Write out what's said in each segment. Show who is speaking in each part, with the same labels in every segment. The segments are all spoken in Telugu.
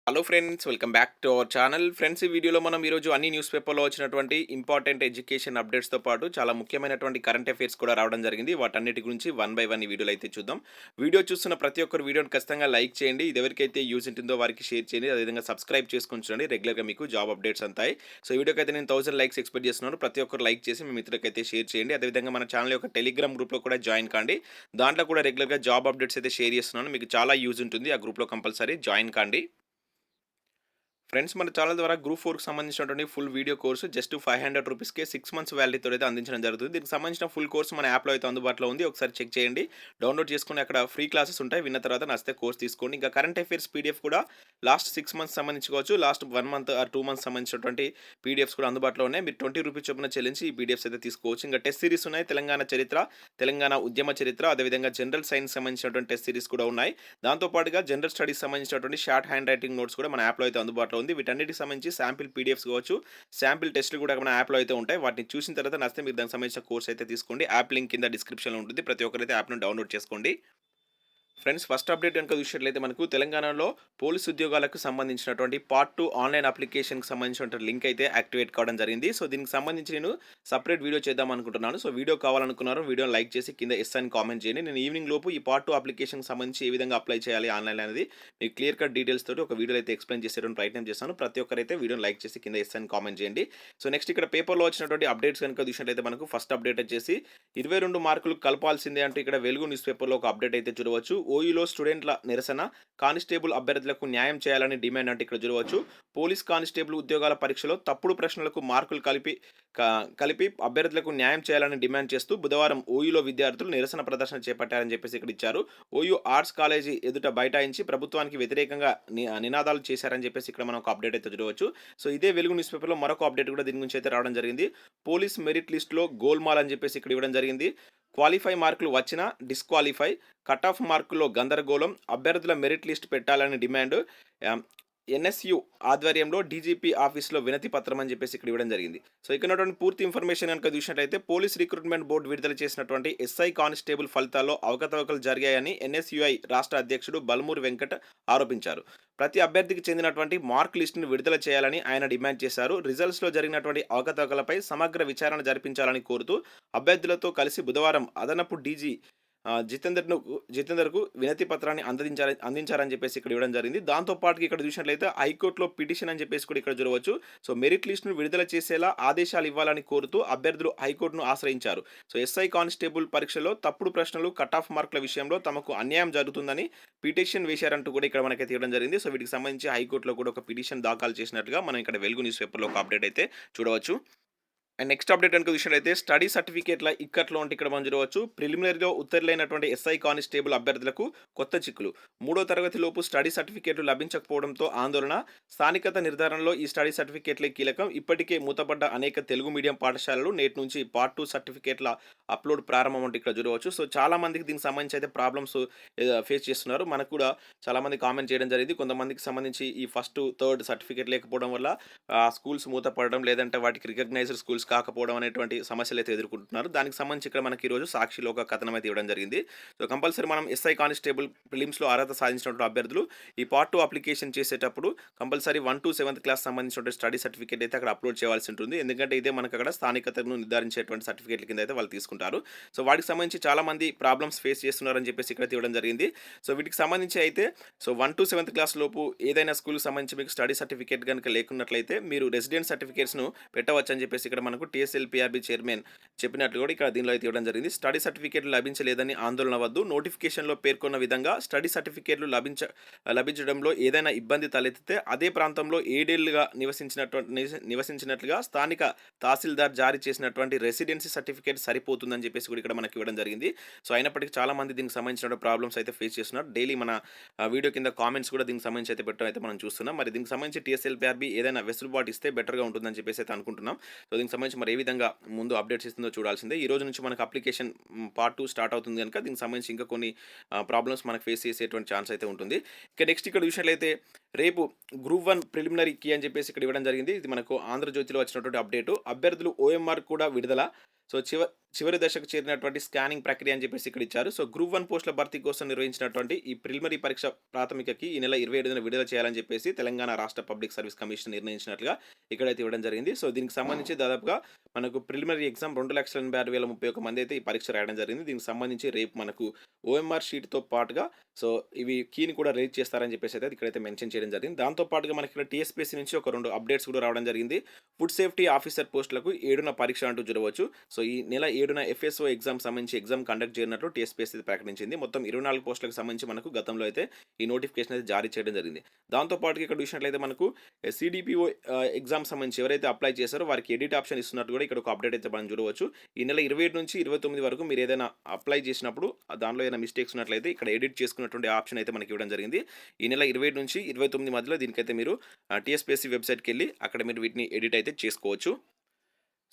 Speaker 1: Hello friends, welcome back to our channel. Friends, ఈ వీడియోలో మనం ఈరోజు అన్ని న్యూస్ పేపర్లో వచ్చినటువంటి ఇంపార్టెంట్ ఎడ్యుకేషన్ అప్డేట్స్తో పాటు చాలా ముఖ్యమైనటువంటి కరెంట్ అఫైర్స్ కూడా రావడం జరిగింది. వాటన్నిటి గురించి వన్ బై వన్ ఈ వీడియోలో అయితే చూద్దాం. వీడియో చూస్తున్న ప్రతి ఒక్కరు వీడియోని ఖచ్చితంగా లైక్ చేయండి. ఇది ఎవరికైతే యూజ్ ఉంటుందో వారికి షేర్ చేయండి. అదేవిధంగా సబ్స్క్రైబ్ చేసుకొని చూడండి. రెగ్యులర్గా మీకు జాబ్ అప్డేట్స్ అంతాయి. సో ఈ వీడియోకి అయితే నేను 1000 లైక్స్ ఎక్స్పెక్ట్ చేస్తున్నాను. ప్రతి ఒక్కరు లైక్ చేసి మీ మిత్రులకైతే షేర్ చేయండి. అదేవిధంగా మన ఛానల్ యొక్క టెలిగ్రామ్ గ్రూప్లో కూడా జాయిన్ కాండి. దాంట్లో కూడా రెగ్యులర్గా జాబ్ అప్డేట్స్ అయితే షేర్ చేస్తున్నాను. మీకు చాలా యూజ్ ఉంటుంది. ఆ గ్రూప్లో కంపల్సరీ జాయిన్ కాండి. ఫ్రెండ్స్, మన ఛానల్ ద్వారా గ్రూప్ 4కి సంబంధించినటువంటి ఫుల్ వీడియో కోర్సు జస్ట్ 500 రూపీస్కే 6 మంత్స్ వ్యాలిడీతో అయితే అందించడం జరుగుతుంది. దీనికి సంబంధించిన ఫుల్ కోర్సు మన యాప్లో అయితే అందుబాటులో ఉంది. ఒకసారి చెక్ చేయండి. డౌన్లోడ్ చేసుకుని అక్కడ ఫ్రీ క్లాసెస్ ఉంటాయి. విన్న తర్వాత నచ్చితే కోర్స్ తీసుకోండి. ఇంకా కరెంట్ అఫైర్స్ పీడిఎఫ్ కూడా లాస్ట్ 6 మంత్స్ సంబంధించుకోవచ్చు. లాస్ట్ 1 మంత్ ఆర్ 2 మంత్స్ సంబంధించినటువంటి పీడిఎఫ్స్ కూడా అందుబాటులో ఉన్నాయి. మీరు 20 రూపీస్ చొప్పున చెల్లించి ఈ పీడిఎఫ్స్ అయితే తీసుకోవచ్చు. ఇంకా టెస్ట్ సిరీస్ ఉన్నాయి. తెలంగాణ చరిత్ర, తెలంగాణ ఉద్యమ చరిత్ర, అదేవిధంగా జనరల్ సైన్స్ సంబంధించినటువంటి టెస్ట్ సిరీస్ కూడా ఉన్నాయి. దాంతోపాటుగా జనరల్ స్టడీస్ సంబంధించినటువంటి షార్ట్ హ్యాండ్ రైటింగ్ నోట్స్ కూడా మన యాప్లో అయితే అందుబాటులో ఉంది. వీటన్నిటికి సంబంధించి శాంపిల్ పీడిఎఫ్స్ కావచ్చు, శాంపిల్ టెస్టులు కూడా మన యాప్లో అయితే ఉంటాయి. వాటిని చూసిన తర్వాత నచ్చితే మీరు దానికి సంబంధించిన కోర్స్ అయితే తీసుకోండి. యాప్ లింక్ కింద డిస్క్రిప్షన్లో ఉంటుంది. ప్రతి ఒక్కరైతే యాప్ను డౌన్లోడ్ చేసుకోండి. ఫ్రెండ్స్, ఫస్ట్ అప్డేట్ కనుక చూసినట్లయితే మనకు తెలంగాణలో పోలీస్ ఉద్యోగాలకు సంబంధించినటువంటి పార్ట్ 2 ఆన్లైన్ అప్లికేషన్కి సంబంధించినటువంటి లింక్ అయితే యాక్టివేట్ కావడం జరిగింది. సో దీనికి సంబంధించి నేను సపరేట్ వీడియో చేద్దాం అనుకుంటున్నాను. సో వీడియో కావాలనుకున్నారు వీడియోని లైక్ చేసి కింద ఎస్ అని కామెంట్ చేయండి. నేను ఈవినింగ్ లోపు ఈ పార్ట్ 2 అప్లికేషన్కి సంబంధించి ఏ విధంగా అప్లై చేయాలి ఆన్లైన్ అనేది మీకు క్లియర్ కట్ డీటెయిల్స్ తోటి ఒక వీడియో అయితే ఎక్స్ప్లెయిన్ చేసేటువంటి ప్రయత్నం చేస్తాను. ప్రతి ఒక్కరైతే వీడియోని లైక్ చేసి కింద ఎస్ అని కామెంట్ చేయండి. సో నెక్స్ట్ ఇక్కడ పేపర్లో వచ్చినటువంటి అప్డేట్స్ కనుక చూసినట్లయితే మనకు ఫస్ట్ అప్డేట్ వచ్చేసి 22 మార్కులు కలపాల్సిందే అంటూ ఇక్కడ వెలుగు న్యూస్ పేపర్లో ఒక అప్డేట్ అయితే చూడవచ్చు. ఓయూలో స్టూడెంట్ల నిరసన, కానిస్టేబుల్ అభ్యర్థులకు న్యాయం చేయాలని డిమాండ్ అంటే ఇక్కడ చూడవచ్చు. పోలీస్ కానిస్టేబుల్ ఉద్యోగాల పరీక్షలో తప్పుడు ప్రశ్నలకు మార్కులు కలిపి అభ్యర్థులకు న్యాయం చేయాలని డిమాండ్ చేస్తూ బుధవారం ఓయూలో విద్యార్థులు నిరసన ప్రదర్శన చేపట్టారని చెప్పేసి ఇక్కడ ఇచ్చారు. ఓయూ ఆర్ట్స్ కాలేజీ ఎదుట బైఠాయించి ప్రభుత్వానికి వ్యతిరేకంగా నినాదాలు చేశారని చెప్పేసి ఇక్కడ మనం ఒక అప్డేట్ అయితే చూడవచ్చు. సో ఇదే వెలుగు న్యూస్ పేపర్లో మరొక అప్డేట్ కూడా దీని గురించి అయితే రావడం జరిగింది. పోలీస్ మెరిట్ లిస్టులో గోల్మాల్ అని చెప్పేసి ఇక్కడ ఇవ్వడం జరిగింది. క్వాలిఫై మార్కులు వచ్చినా డిస్క్వాలిఫై, కట్ ఆఫ్ మార్కుల్లో గందరగోళం, అభ్యర్థుల మెరిట్ లిస్ట్ పెట్టాలని డిమాండ్. ఎన్ఎస్యు ఆధ్వర్యంలో డీజీపీ ఆఫీస్లో వినతి పత్రం అని చెప్పేసి ఇక్కడ ఇవ్వడం జరిగింది. సో ఇక్కడ ఉన్నటువంటి పూర్తి ఇన్ఫర్మేషన్ కనుక చూసినట్లయితే పోలీస్ రిక్రూట్మెంట్ బోర్డు విడుదల చేసినటువంటి ఎస్ఐ కానిస్టేబుల్ ఫలితాల్లో అవకతవకలు జరిగాయని ఎన్ఎస్యుఐ రాష్ట్ర అధ్యక్షుడు బల్మూరి వెంకట్ ఆరోపించారు. ప్రతి అభ్యర్థికి చెందినటువంటి మార్క్ లిస్టును విడుదల చేయాలని ఆయన డిమాండ్ చేశారు. రిజల్ట్స్లో జరిగినటువంటి అవకతవకలపై సమగ్ర విచారణ జరిపించాలని కోరుతూ అభ్యర్థులతో కలిసి బుధవారం అదనపు డీజీ జితేందర్కు వినతి పత్రాన్ని అందించారని చెప్పేసి ఇక్కడ ఇవ్వడం జరిగింది. దాంతోపాటు ఇక్కడ చూసినట్లయితే హైకోర్టులో పిటిషన్ అని చెప్పేసి కూడా ఇక్కడ చూడవచ్చు. సో మెరిట్ లిస్టును విడుదల చేసేలా ఆదేశాలు ఇవ్వాలని కోరుతూ అభ్యర్థులు హైకోర్టును ఆశ్రయించారు. సో ఎస్ఐ కానిస్టేబుల్ పరీక్షలో తప్పుడు ప్రశ్నలు, కట్ ఆఫ్ మార్కుల విషయంలో తమకు అన్యాయం జరుగుతుందని పిటిషన్ వేశారంటూ కూడా ఇక్కడ మనకైతే ఇవ్వడం జరిగింది. సో వీటికి సంబంధించి హైకోర్టులో కూడా ఒక పిటిషన్ దాఖలు చేసినట్లుగా మనం ఇక్కడ వెలుగు న్యూస్ పేపర్లో ఒక అప్డేట్ అయితే చూడవచ్చు. అండ్ నెక్స్ట్ అప్డేట్ కనుక చూసినట్లయితే స్టడీ సర్టిఫికేట్ల ఇక్కట్లో ఉంటే ఇక్కడ మనం చూడవచ్చు. ప్రిలిమినరీలో ఉత్తర్వులైనటువంటి ఎస్ఐ కానిస్టేబుల్ అభ్యర్థులకు కొత్త చిక్కులు. 3వ తరగతి లోపు స్టడీ సర్టిఫికేట్లు లభించకపోవడంతో ఆందోళన. స్థానికత నిర్ధారణలో ఈ స్టడీ సర్టిఫికేట్లే కీలకం. ఇప్పటికే మూతపడ్డ అనేక తెలుగు మీడియం పాఠశాలలు నేటి నుంచి పార్ట్ 2 సర్టిఫికేట్ల అప్లోడ్ ప్రారంభం అంటే ఇక్కడ చూడవచ్చు. సో చాలా మందికి దీనికి సంబంధించి అయితే ప్రాబ్లమ్స్ ఫేస్ చేస్తున్నారు. మనకు కూడా చాలామంది కామెంట్ చేయడం జరిగింది. కొంతమందికి సంబంధించి ఈ ఫస్ట్ థర్డ్ సర్టిఫికేట్ లేకపోవడం వల్ల స్కూల్స్ మూతపడడం, లేదంటే వాటికి రికగ్నైజ్డ్ స్కూల్స్ కాకపోవడం అనేటువంటి సమస్యలు అయితే ఎదుర్కొంటున్నారు. దానికి సంబంధించి ఇక్కడ మనకి ఈరోజు సాక్షిలో ఒక కథనం అయితే ఇవ్వడం జరిగింది. సో కంపల్సరీ మనం ఎస్ఐ కానిస్టేబుల్ ప్రిలిమ్స్లో అర్హత సాధించినటువంటి అభ్యర్థులు ఈ పార్ట్ 2 అప్లికేషన్ చేసేటప్పుడు కంపల్సరీ 1 to 7th క్లాస్ సంబంధించినటువంటి స్టడీ సర్టిఫికేట్ అయితే అక్కడ అప్లోడ్ చేయాల్సి ఉంటుంది. ఎందుకంటే ఇదే మనకు అక్కడ స్థానికతను నిర్ధారించేటువంటి సర్టిఫికేట్ల కింద అయితే వాళ్ళు తీసుకుంటారు. సో వాటికి సంబంధించి చాలా మంది ప్రాబ్లమ్స్ ఫేస్ చేస్తున్నారని చెప్పేసి ఇక్కడ ఇవ్వడం జరిగింది. సో వీటికి సంబంధించి అయితే 1 to 7th క్లాస్ లోపు ఏదైనా స్కూల్కి సంబంధించి మీకు స్టడీ సర్టిఫికేట్ కనుక లేకున్నట్లయితే మీరు రెసిడెంట్ సర్టిఫికేట్స్ను పెట్టవచ్చు అని చెప్పేసి ఇక్కడ మనకు టీఎస్ఎల్పిఆర్బి చైర్మన్ చెప్పినట్లు కూడా ఇక్కడ దీనిలో అయితే ఇవ్వడం జరిగింది. స్టడీ సర్టిఫికేట్లు లభించలేదని ఆందోళన వద్దు. నోటిఫికేషన్లో పేర్కొన్న విధంగా స్టడీ సర్టిఫికేట్లు లభించడంలో ఏదైనా ఇబ్బంది తలెత్తితే అదే ప్రాంతంలో 7 ఏళ్లుగా నివసించినట్లుగా స్థానిక తహసీల్దార్ జారీ చేసినటువంటి రెసిడెన్సీ సర్టిఫికేట్ సరిపోతుందని చెప్పేసి కూడా ఇక్కడ మనకి ఇవ్వడం జరిగింది. సో అయినప్పటికీ చాలా మంది దీనికి సంబంధించిన ప్రాబ్లమ్స్ అయితే ఫేస్ చేస్తున్నారు. డైలీ మన వీడియో కింద కామెంట్స్ కూడా దీనికి సంబంధించి అయితే పెట్టడం అయితే మనం చూస్తున్నాం. మరి దీనికి సంబంధించి టీఎస్ఎల్పిఆర్బి ఏదైనా వెసులుబాటు ఇస్తే బెటర్గా ఉంటుందని చెప్పేసి అయితే అనుకుంటున్నాం. సో దీనికి సంబంధించి మరి ఏ విధంగా ముందు అప్డేట్స్ ఇస్తుందో చూడాల్సిందే. ఈ రోజు నుంచి మనకు అప్లికేషన్ పార్ట్ 2 స్టార్ట్ అవుతుంది కనుక దీనికి సంబంధించి ఇంకా కొన్ని ప్రాబ్లమ్స్ మనకు ఫేస్ చేసేటువంటి ఛాన్స్ అయితే ఉంటుంది. ఇక నెక్స్ట్ ఇక్కడ చూసినట్లయితే రేపు గ్రూప్ 1 ప్రిలిమినరీ కీ అని చెప్పేసి ఇక్కడ ఇవ్వడం జరిగింది. ఇది మనకు ఆంధ్రజ్యోతిలో వచ్చినటువంటి అప్డేటు. అభ్యర్థులు ఓఎంఆర్ కూడా విడుదల. సో చివరి దశకు చేరినటువంటి స్కానింగ్ ప్రక్రియ అని చెప్పేసి ఇక్కడ ఇచ్చారు. సో గ్రూప్ 1 పోస్టుల భర్తీ కోసం నిర్వహించినటువంటి ఈ ప్రిలిమినరీ పరీక్ష ప్రాథమికకి ఈ నెల 27న విడుదల చేయాలని చెప్పేసి తెలంగాణ రాష్ట్ర పబ్లిక్ సర్వీస్ కమిషన్ నిర్ణయించినట్లుగా ఇక్కడైతే ఇవ్వడం జరిగింది. సో దీనికి సంబంధించి దాదాపుగా మనకు ప్రిలిమినరీ ఎగ్జామ్ 2,86,31 మంది అయితే ఈ పరీక్ష రాయడం జరిగింది. దీనికి సంబంధించి రేపు మనకు ఓఎంఆర్ షీట్‌తో పాటుగా సో ఇవి కీని కూడా రిలీజ్ చేస్తారని చెప్పేసి అయితే ఇక్కడైతే మెన్షన్ చేయడం జరిగింది. దాంతో పాటుగా మనకి ఇక్కడ టీఎస్పీఎస్సీ నుంచి ఒక 2 అప్డేట్స్ కూడా రావడం జరిగింది. ఫుడ్ సేఫ్టీ ఆఫీసర్ పోస్టులకు 7న పరీక్ష అంటూ జరగవచ్చు. సో ఈ నెల 7న ఎఫ్ఎస్ఓ ఎగ్జామ్ సంబంధించి ఎగ్జామ్ కండక్ట్ చేయనున్నట్లు టీఎస్పీఎస్సీ ప్రకటించింది. మొత్తం 24 పోస్టులకు సంబంధించి మనకు గతంలో అయితే ఈ నోటిఫికేషన్ అయితే జారీ చేయడం జరిగింది. దాంతో పాటుగా ఇక్కడ చూసినట్లయితే మనకు సిడిపిఓ ఎగ్జామ్ సంబంధించి ఎవరైతే అప్లై చేశారో వారికి ఎడిట్ ఆప్షన్ ఇస్తున్నట్టు కూడా ఇక్కడ ఒక అప్డేట్ అయితే మనం చూడవచ్చు. ఈ నెల 27 నుంచి 29 వరకు మీరు ఏదైనా అప్లై చేసినప్పుడు దానిలో ఏదైనా మిస్టేక్స్ ఉన్నట్లయితే ఇక్కడ ఎడిట్ చేసుకున్నటువంటి ఆప్షన్ అయితే మనకి ఇవ్వడం జరిగింది. ఈ నెల 27 నుంచి 29 మధ్యలో దీనికైతే మీరు టీఎస్పీఎస్సీ వెబ్సైట్కి వెళ్ళి అక్కడ మీరు వీటిని ఎడిట్ అయితే చేసుకోవచ్చు.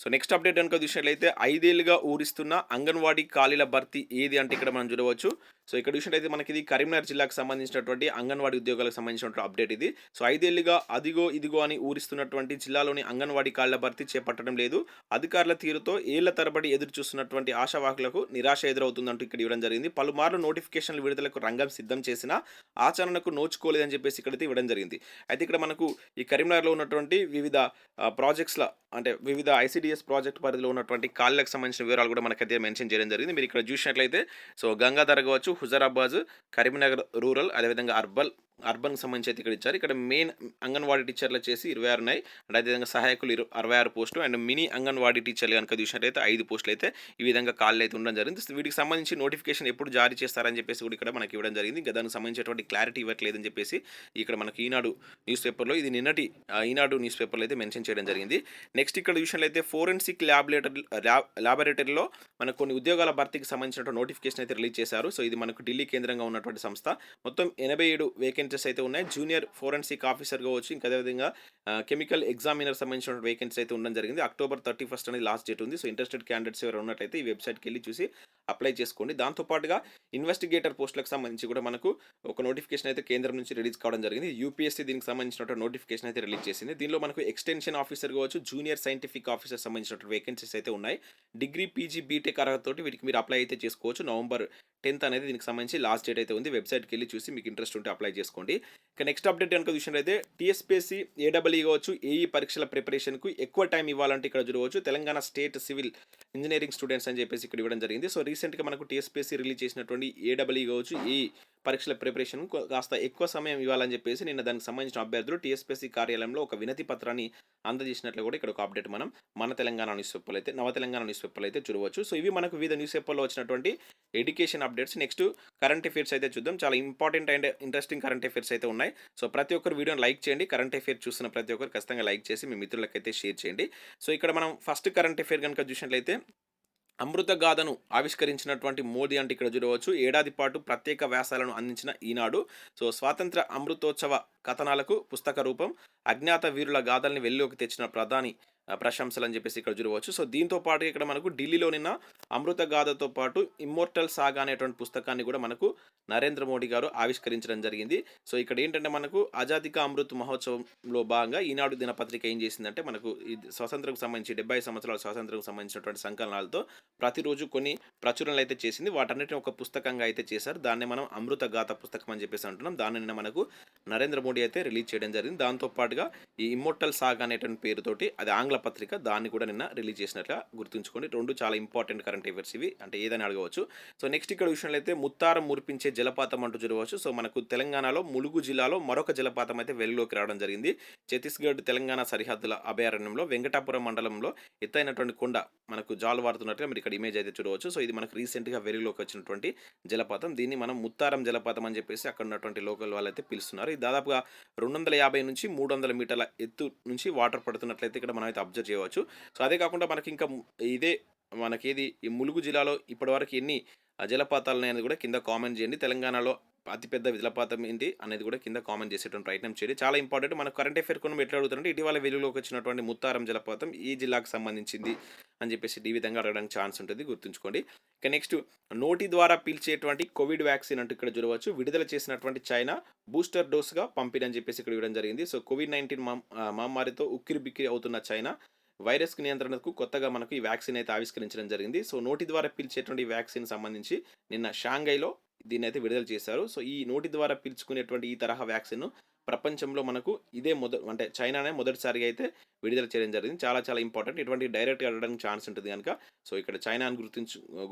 Speaker 1: సో నెక్స్ట్ అప్డేట్ కనుక చూసినట్లయితే 5 ఏళ్లుగా ఊరిస్తున్న అంగన్వాడీ ఖాళీల భర్తీ ఏది అంటే ఇక్కడ మనం చూడవచ్చు. సో ఇక్కడ చూసినట్లయితే మనకి ఇది కరీంనగర్ జిల్లాకు సంబంధించినటువంటి అంగన్వాడీ ఉద్యోగాలకు సంబంధించినటువంటి అప్డేట్ ఇది. సో 5 ఏళ్లుగా అదిగో ఇదిగో అని ఊరిస్తున్నటువంటి జిల్లాలోని అంగన్వాడీ ఖాళీల భర్తీ చేపట్టడం లేదు. అధికారుల తీరుతో ఏళ్ల తరబడి ఎదురు చూస్తున్నటువంటి ఆశావాహులకు నిరాశ ఎదురవుతుందంటూ ఇక్కడ ఇవ్వడం జరిగింది. పలుమార్లు నోటిఫికేషన్ల విడుదలకు రంగం సిద్ధం చేసినా ఆచరణకు నోచుకోలేదని చెప్పేసి ఇక్కడైతే ఇవ్వడం జరిగింది. అయితే ఇక్కడ మనకు ఈ కరీంనగర్లో ఉన్నటువంటి వివిధ ప్రాజెక్ట్స్ల అంటే వివిధ ఐసీడీఎస్ ప్రాజెక్ట్ పరిధిలో ఉన్నటువంటి ఖాళీలకు సంబంధించిన వివరాలు కూడా మనకైతే మెన్షన్ చేయడం జరిగింది. మీరు ఇక్కడ చూసినట్లయితే సో గంగాధర్ కావచ్చు, హుజరాబాద్, కరీంనగర్ రూరల్, అదేవిధంగా అర్బన్కి సంబంధించి అయితే ఇక్కడ ఇచ్చారు. ఇక్కడ మెయిన్ అంగన్వాడీ టీచర్లు వచ్చేసి 26 ఉన్నాయి. అండ్ అదేవిధంగా సహాయకులు 66 పోస్టులు అండ్ మినీ అంగన్వాడీ టీచర్లు కనుక చూసినట్లయితే 5 పోస్టులు అయితే ఈ విధంగా ఖాళీలు అయితే ఉండడం జరిగింది. వీటికి సంబంధించి నోటిఫికేషన్ ఎప్పుడు జారీ చేస్తారని చెప్పేసి కూడా ఇక్కడ మనకి ఇవ్వడం జరిగింది. ఇంకా దానికి సంబంధించినటువంటి క్లారిటీ ఇవ్వట్లేదని చెప్పేసి ఇక్కడ మనకి ఈనాడు న్యూస్ పేపర్లో ఇది నిన్నటి ఈనాడు న్యూస్ పేపర్లో అయితే మెన్షన్ చేయడం జరిగింది. నెక్స్ట్ ఇక్కడ చూసినట్లయితే ఫోరెన్సిక్ ల్యాబొరేటరీలో మనకు కొన్ని ఉద్యోగాల భర్తీకి సంబంధించిన నోటిఫికేషన్ అయితే రిలీజ్ చేశారు. సో ఇది మనకు ఢిల్లీ కేంద్రంగా ఉన్నటువంటి సంస్థ. మొత్తం 87 వేకెన్సీస్ అయితే ఉన్నాయి. జూనియర్ ఫోరెన్సిక్ ఆఫీసర్ కావచ్చు, ఇంకా అదేవిధంగా కెమికల్ ఎగ్జామినర్ సంబంధించిన వేకెన్సీ అయితే ఉండడం జరిగింది. అక్టోబర్ 31 అనేది లాస్ట్ డేట్ ఉంది. సో ఇంట్రెస్టెడ్ క్యాండిడేట్స్ ఎవరు ఉన్నట్లయితే ఈ వెబ్సైట్కి వెళ్ళి చూసి అప్లై చేసుకోండి. దాంతోపాటుగా ఇన్వెస్టిగేటర్ పోస్టులకు సంబంధించి కూడా మనకు ఒక నోటిఫికేషన్ అయితే కేంద్రం నుంచి రిలీజ్ కావడం జరిగింది. యూపీఎస్సీ దీనికి సంబంధించిన నోటిఫికేషన్ అయితే రిలీజ్ చేసింది. దీనిలో మనకు ఎక్స్టెన్షన్ ఆఫీసర్ కావచ్చు, జూనియర్ సైంటిఫిక్ ఆఫీసర్ సంబంధించిన వేకెన్సీస్ అయితే ఉన్నాయి. డిగ్రీ, పీజీ, బీటెక్ అర్హతతోటి వీటికి మీరు అప్లై అయితే చేసుకోవచ్చు. నవంబర్ 10th అనేది దీనికి సంబంధించి లాస్ట్ డేట్ అయితే ఉంది. వెబ్సైట్కి వెళ్ళి చూసి మీకు ఇంట్రెస్ట్ ఉంటే అప్లై చేసుకోండి. ఇక నెక్స్ట్ అప్డేట్ కనుక చూసినట్లయితే టీఎస్పీఎస్సీ, ఏడబ్ల్యూ కావచ్చు, ఏఈ పరీక్షల ప్రిపరేషన్కు ఎక్కువ టైం ఇవ్వాలంటే ఇక్కడ చూడవచ్చు. Telangana state civil engineering students అని చెప్పేసి ఇక్కడ ఇవ్వడం జరిగింది. సో రీసెంట్గా మనకు టీఎస్పీఎస్సీ రిలీజ్ చేసినటువంటి ఏడబ్ల్యూ కావచ్చు, ఏఈ పరీక్షల ప్రిపరేషన్ కాస్త ఎక్కువ సమయం ఇవ్వాలని చెప్పేసి నిన్న దానికి సంబంధించిన అభ్యర్థులు టీఎస్పీఎస్సీ కార్యాలయంలో ఒక వినతి పత్రాన్ని అందజేసినట్లు కూడా ఇక్కడ ఒక అప్డేట్ మనం మన తెలంగాణ న్యూస్ పేపర్లో అయితే నవ తెలంగాణ న్యూస్ పేపర్లో అయితే చూడవచ్చు. సో ఇవి మనకు వివిధ న్యూస్ పేపర్లో వచ్చినటువంటి education updates. Next current affairs అయితే చూద్దాం. చాలా important and interesting current affairs అయితే ఉన్నాయి. సో ప్రతి ఒక్కరు వీడియోని లైక్ చేయండి. కరెంట్ అఫైర్ చూస్తున్న ప్రతి ఒక్కరు ఖచ్చితంగా లైక్ చేసి మీ మిత్రులకైతే షేర్ చేయండి. సో ఇక్కడ మనం ఫస్ట్ కరెంట్ అఫైర్ కనుక చూసినట్లయితే అమృత గాథను ఆవిష్కరించినటువంటి మోదీ అంటే ఇక్కడ చూడవచ్చు. ఏడాది పాటు ప్రత్యేక వ్యాసాలను అందించిన ఈనాడు. సో స్వాతంత్ర అమృతోత్సవ కథనాలకు పుస్తక రూపం, అజ్ఞాత వీరుల గాథల్ని వెల్లోకి తెచ్చిన ప్రధాని ప్రశంసలు అని చెప్పేసి ఇక్కడ చూడవచ్చు. సో దీంతో పాటు ఇక్కడ మనకు ఢిల్లీలో నిన్న అమృత గాథతో పాటు ఇమ్మోర్టల్ సాగా అనేటువంటి పుస్తకాన్ని కూడా మనకు నరేంద్ర మోడీ గారు ఆవిష్కరించడం జరిగింది. సో ఇక్కడ ఏంటంటే మనకు ఆజాదీ కా అమృత్ మహోత్సవంలో భాగంగా ఈనాడు దినపత్రిక ఏం చేసిందంటే మనకు ఈ స్వాతంత్రం సంబంధించి 70 సంవత్సరాల స్వాతంత్రం సంబంధించినటువంటి సంకలనాలతో ప్రతిరోజు కొన్ని ప్రచురణలు అయితే చేసింది. వాటన్నిటిని ఒక పుస్తకంగా అయితే చేశారు. దాన్ని మనం అమృత గాథ పుస్తకం అని చెప్పేసి అంటున్నాం. దాన్ని నిన్న మనకు నరేంద్ర మోడీ అయితే రిలీజ్ చేయడం జరిగింది. దాంతోపాటుగా ఈ ఇమ్మోర్టల్ సాగా అనేటువంటి పేరుతోటి అది ఆంగ్ల పత్రిక దాన్ని కూడా నిన్న రిలీజ్ చేసినట్లుగా గుర్తుంచుకోండి. రెండు చాలా ఇంపార్టెంట్ కరెంట్ అఫైర్స్ ఇవి, అంటే ఏదని అడగవచ్చు. సో నెక్స్ట్ ఇక్కడ విషయంలో అయితే ముత్తారం మురిపించే జలపాతం అంటూ చూడవచ్చు. సో మనకు తెలంగాణలో ములుగు జిల్లాలో మరొక జలపాతం అయితే వెలుగులోకి రావడం జరిగింది. ఛత్తీస్గఢ్ తెలంగాణ సరిహద్దుల అభయారణ్యంలో వెంకటాపురం మండలంలో ఎత్తైనటువంటి కొండ మనకు జాలువారుతున్నట్టుగా మీరు ఇక్కడ ఇమేజ్ అయితే చూడవచ్చు. సో ఇది మనకు రీసెంట్గా వెలుగులోకి వచ్చినటువంటి జలపాతం. దీన్ని మనం ముత్తారం జలపాతం అని చెప్పేసి అక్కడ ఉన్నటువంటి లోకల్ వాళ్ళు అయితే పిలుస్తున్నారు. ఇది దాదాపుగా 250 నుంచి 300 మీటర్ల ఎత్తు నుంచి వాటర్ పడుతున్నట్లయితే ఇక్కడ మనం అయితే అబ్జర్వ్ చేయవచ్చు. సో అదే కాకుండా మనకి ఇంకా ఇదే మనకేది ఈ ములుగు జిల్లాలో ఇప్పటివరకు ఎన్ని జలపాతాలు అనేది కూడా కింద కామెంట్ చేయండి. తెలంగాణలో అతిపెద్ద జలపాతం ఏంటి అనేది కూడా కింద కామెంట్ చేసేటువంటి ప్రయత్నం చేయండి. చాలా ఇంపార్టెంట్. మనకు కరెంట్ అఫైర్ కొన్ని ఎట్లా అడుగుతారంటే ఇటీవల వెలుగులోకి వచ్చినటువంటి ముత్తారం జలపాతం ఈ జిల్లాకు సంబంధించింది అని చెప్పేసి ఈ విధంగా అడగడానికి ఛాన్స్ ఉంటుంది, గుర్తుంచుకోండి. ఇక నెక్స్ట్ నోటి ద్వారా పీల్చేటువంటి కోవిడ్ వ్యాక్సిన్ అంటూ ఇక్కడ చూడవచ్చు. విడుదల చేసినటువంటి చైనా బూస్టర్ డోస్గా పంపిణీ అని చెప్పేసి ఇక్కడ ఇవ్వడం జరిగింది. సో కోవిడ్-19 మహమ్మారితో ఉక్కిరి బిక్కిరి అవుతున్న చైనా వైరస్ నియంత్రణకు కొత్తగా మనకు ఈ వ్యాక్సిన్ అయితే ఆవిష్కరించడం జరిగింది. సో, నోటి ద్వారా పీల్చేటువంటి వ్యాక్సిన్ సంబంధించి నిన్న షాంఘైలో దీన్నైతే విడుదల చేశారు. సో, ఈ నోటి ద్వారా పీల్చుకునేటువంటి ఈ తరహా వ్యాక్సిన్‌ను ప్రపంచంలో మనకు ఇదే అంటే చైనానే మొదటిసారిగా అయితే విడుదల చేయడం జరిగింది. చాలా చాలా ఇంపార్టెంట్. ఇటువంటి డైరెక్ట్‌గా అడగడానికి ఛాన్స్ ఉంటుంది గనుక, సో, ఇక్కడ చైనా అని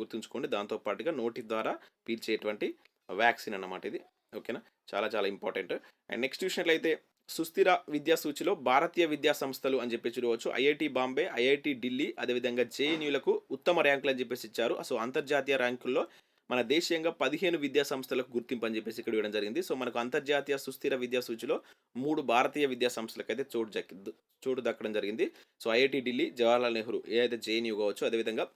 Speaker 1: గుర్తుంచుకోండి. దాంతో పాటుగా నోటి ద్వారా పీల్చేటువంటి వ్యాక్సిన్ అన్నమాట ఇది. ఓకేనా? చాలా చాలా ఇంపార్టెంట్. అండ్ నెక్స్ట్ చూసినట్లయితే సుస్థిర విద్యా సూచిలో భారతీయ విద్యా సంస్థలు అని చెప్పి చూడవచ్చు. ఐఐటీ బాంబే, ఐఐటీ ఢిల్లీ, అదేవిధంగా జేఎన్యూలకు ఉత్తమ ర్యాంకులు అని చెప్పేసి ఇచ్చారు. సో, అంతర్జాతీయ ర్యాంకుల్లో మన దేశీయంగా 15 విద్యా సంస్థలకు గుర్తింపు అని చెప్పేసి ఇక్కడ ఇవ్వడం జరిగింది. సో, మనకు అంతర్జాతీయ సుస్థిర విద్యా సూచిలో 3 భారతీయ విద్యా సంస్థలకైతే చోటు దక్కడం జరిగింది. సో, ఐఐటీ ఢిల్లీ, జవహర్లాల్ నెహ్రూ ఏదైతే జేఎన్యూ కావచ్చు, అదేవిధంగా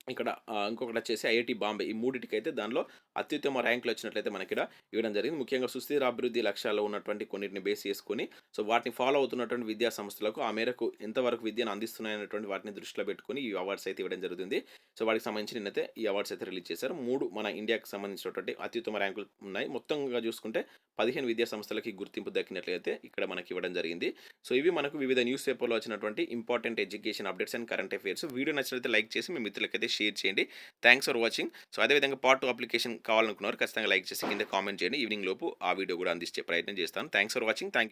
Speaker 1: ఇక్కడ ఇంకొకటి వచ్చేసి ఐఐటీ బాంబే. ఈ మూడిటికైతే దానిలో అత్యుత్తమ ర్యాంకులు వచ్చినట్లయితే మనకిక్కడ ఇవ్వడం జరిగింది. ముఖ్యంగా సుస్థిర అభివృద్ధి లక్ష్యాల్లో ఉన్నటువంటి కొన్నిటిని బేస్ చేసుకొని, సో, వాటిని ఫాలో అవుతున్నటువంటి విద్యా సంస్థలకు ఆ మేరకు ఎంతవరకు విద్యను అందిస్తున్నాయనేటువంటి వాటిని దృష్టిలో పెట్టుకొని ఈ అవార్డ్స్ అయితే ఇవ్వడం జరుగుతుంది. సో, వాటికి సంబంధించి నిన్నైతే ఈ అవార్డ్స్ అయితే రిలీజ్ చేశారు. 3 మన ఇండియాకి సంబంధించినటువంటి అత్యుత్తమ ర్యాంకులు ఉన్నాయి. మొత్తంగా చూసుకుంటే 15 విద్యా సంస్థలకి గుర్తింపు దక్కినట్లయితే ఇక్కడ మనకి ఇవ్వడం జరిగింది. సో, ఇవి మనకు వివిధ న్యూస్ పేపర్‌లో వచ్చినటువంటి important education updates and current affairs. Video నచ్చినట్లయితే లైక్ చేసి మీ మిత్రులకైతే షేర్ చేయండి. Thanks for watching. సో, అదేవిధంగా పార్ట్ 2 అప్లికేషన్ కావాలనుకున్నవారు ఖచ్చితంగా లైక్ చేసి కింద కామెంట్ చేయండి. ఈవినింగ్ లోపు ఆ వీడియో కూడా అందించే ప్రయత్నం చేస్తాను. Thanks for watching. Thank you.